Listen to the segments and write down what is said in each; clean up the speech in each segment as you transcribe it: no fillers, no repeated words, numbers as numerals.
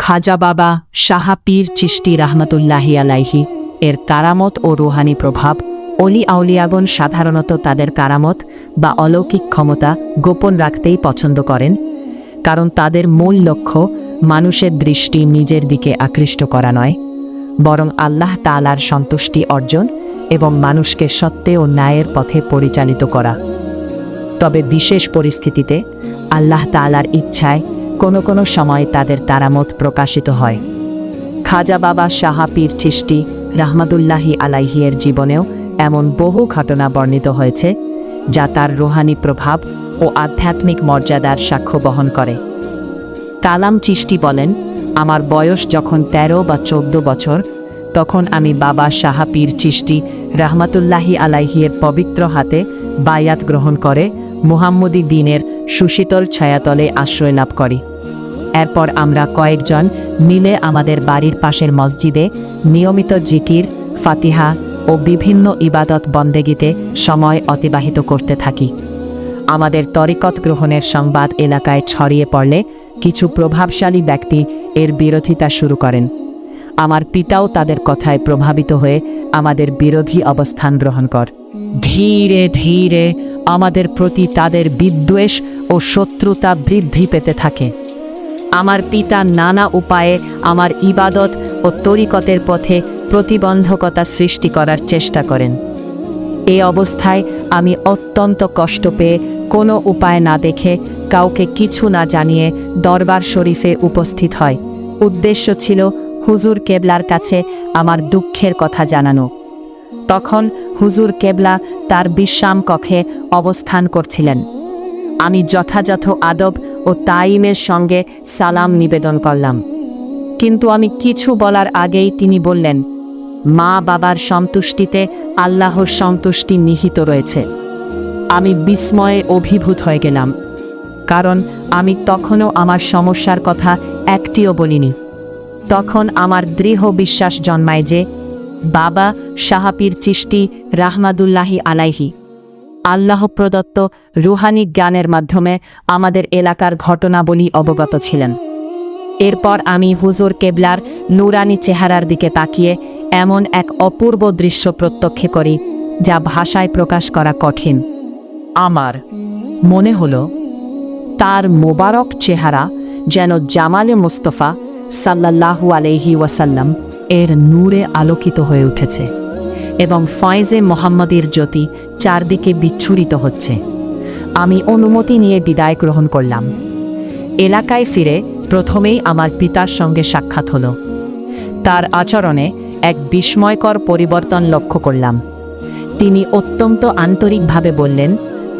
খাজা বাবা শাহ পীর চিশতি রাহমাতুল্লাহি আলাইহি এর কারামত ও রুহানি প্রভাব। অলি আউলিয়াগণ সাধারণত তাদের কারামত বা অলৌকিক ক্ষমতা গোপন রাখতেই পছন্দ করেন, কারণ তাদের মূল লক্ষ্য মানুষের দৃষ্টি নিজের দিকে আকৃষ্ট করা নয়, বরং আল্লাহ তাআলার সন্তুষ্টি অর্জন এবং মানুষকে সত্য ও ন্যায়ের পথে পরিচালিত করা। তবে বিশেষ পরিস্থিতিতে আল্লাহ তাআলার ইচ্ছায় কোনো কোনো সময় তাদের কারামত প্রকাশিত হয়। খাজা বাবা শাহ পীর চিশতি রাহমাতুল্লাহি আলাইহি এর জীবনেও এমন বহু ঘটনা বর্ণিত হয়েছে যা তার রুহানি প্রভাব ও আধ্যাত্মিক মর্যাদার সাক্ষ্য বহন করে। কালাম চিশতি বলেন, আমার বয়স যখন 13 বা 14 বছর, তখন আমি বাবা শাহ পীর চিশতি রাহমাতুল্লাহি আলাইহি এর পবিত্র হাতে বায়াত গ্রহণ করে মুহাম্মদী দ্বীনের সুশীতল ছায়াতলে আশ্রয় লাভ করি। এরপর আমরা কয়েকজন মিলে আমাদের বাড়ির পাশের মসজিদে নিয়মিত জিকির, ফাতিহা ও বিভিন্ন ইবাদত বন্দেগীতে সময় অতিবাহিত করতে থাকি। আমাদের তরিকত গ্রহণের সংবাদ এলাকায় ছড়িয়ে পড়লে কিছু প্রভাবশালী ব্যক্তি এর বিরোধিতা শুরু করেন। আমার পিতাও তাদের কথায় প্রভাবিত হয়ে আমাদের বিরোধী অবস্থান গ্রহণ কর। ধীরে ধীরে আমাদের প্রতি তাদের বিদ্বেষ ও শত্রুতা বৃদ্ধি পেতে থাকে। আমার পিতা নানা উপায়ে আমার ইবাদত ও তরিকতের পথে প্রতিবন্ধকতা সৃষ্টি করার চেষ্টা করেন। এই অবস্থায় আমি অত্যন্ত কষ্ট পেয়ে কোনো উপায় না দেখে কাউকে কিছু না জানিয়ে দরবার শরীফে উপস্থিত হয়। উদ্দেশ্য ছিল হুজুর কেবলার কাছে আমার দুঃখের কথা জানানো। তখন হুজুর কেবলা তার বিশ্রাম কক্ষে অবস্থান করছিলেন। আমি যথাযথ আদব ও তাইমের সঙ্গে সালাম নিবেদন করলাম, কিন্তু আমি কিছু বলার আগেই তিনি বললেন, মা বাবার সন্তুষ্টিতে আল্লাহর সন্তুষ্টি নিহিত রয়েছে। আমি বিস্ময়ে অভিভূত হয়ে গেলাম, কারণ আমি তখনও আমার সমস্যার কথা একটিও বলিনি। তখন আমার দৃঢ় বিশ্বাস জন্মায় যে বাবা শাহ পীর চিশতি রাহমাতুল্লাহি আলাইহি আল্লাহ প্রদত্ত রুহানি জ্ঞানের মাধ্যমে আমাদের এলাকার ঘটনাবলী অবগত ছিলেন। এরপর আমি হুজুর কেবলার নুরানি চেহারার দিকে তাকিয়ে এমন এক অপূর্ব দৃশ্য প্রত্যক্ষ করি যা ভাষায় প্রকাশ করা কঠিন। আমার মনে হলো তার মোবারক চেহারা যেন জামালে মুস্তফা সাল্লাল্লাহু আলাইহি ওয়াসাল্লাম এর নূরে আলোকিত হয়ে উঠেছে এবং ফয়েজে মোহাম্মদীর জ্যোতি চারদিকে বিচ্ছুরিত হচ্ছে। আমি অনুমতি নিয়ে বিদায় গ্রহণ করলাম। এলাকায় ফিরে প্রথমেই আমার পিতার সঙ্গে সাক্ষাৎ হলো। তার আচরণে এক বিস্ময়কর পরিবর্তন লক্ষ্য করলাম। তিনি অত্যন্ত আন্তরিকভাবে বললেন,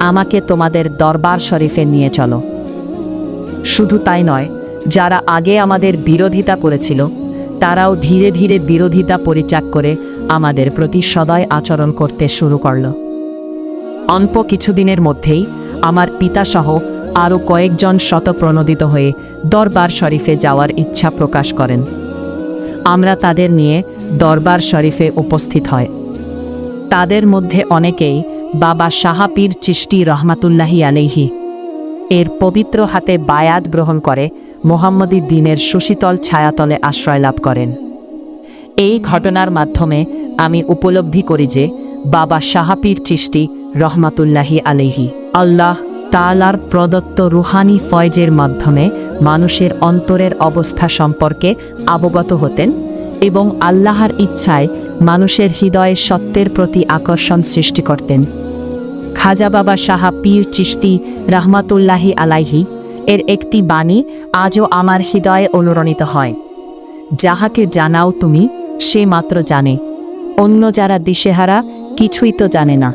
আমাকে তোমাদের দরবার শরীফে নিয়ে চলো। শুধু তাই নয়, যারা আগে আমাদের বিরোধিতা করেছিল তারাও ধীরে ধীরে বিরোধিতা পরিত্যাগ করে আমাদের প্রতি সদয় আচরণ করতে শুরু করল। অল্প কিছুদিনের মধ্যেই আমার পিতাসহ আরও কয়েকজন শতপ্রণোদিত হয়ে দরবার শরীফে যাওয়ার ইচ্ছা প্রকাশ করেন। আমরা তাদের নিয়ে দরবার শরীফে উপস্থিত হয়। তাদের মধ্যে অনেকেই বাবা শাহ পীর চিশতি রাহমাতুল্লাহি আলাইহি এর পবিত্র হাতে বায়াত গ্রহণ করে মুহাম্মদী দ্বীনের সুশীতল ছায়াতলে আশ্রয় লাভ করেন। এই ঘটনার মাধ্যমে আমি উপলব্ধি করি যে বাবা শাহ পীর চিশতি রাহমাতুল্লাহি আলাইহি আল্লাহ তাআলার প্রদত্ত রুহানি ফয়েজের মাধ্যমে মানুষের অন্তরের অবস্থা সম্পর্কে অবগত হতেন এবং আল্লাহর ইচ্ছায় মানুষের হৃদয়ে সত্যের প্রতি আকর্ষণ সৃষ্টি করতেন। খাজা বাবা শাহ পীর চিশতি রাহমাতুল্লাহি আলাইহি এর একটি বাণী আজও আমার হৃদয়ে অনুরণিত হয়, যাহাকে জানাও তুমি সে মাত্র জানে, অন্য যারা দিশেহারা কিছুই তো জানে না।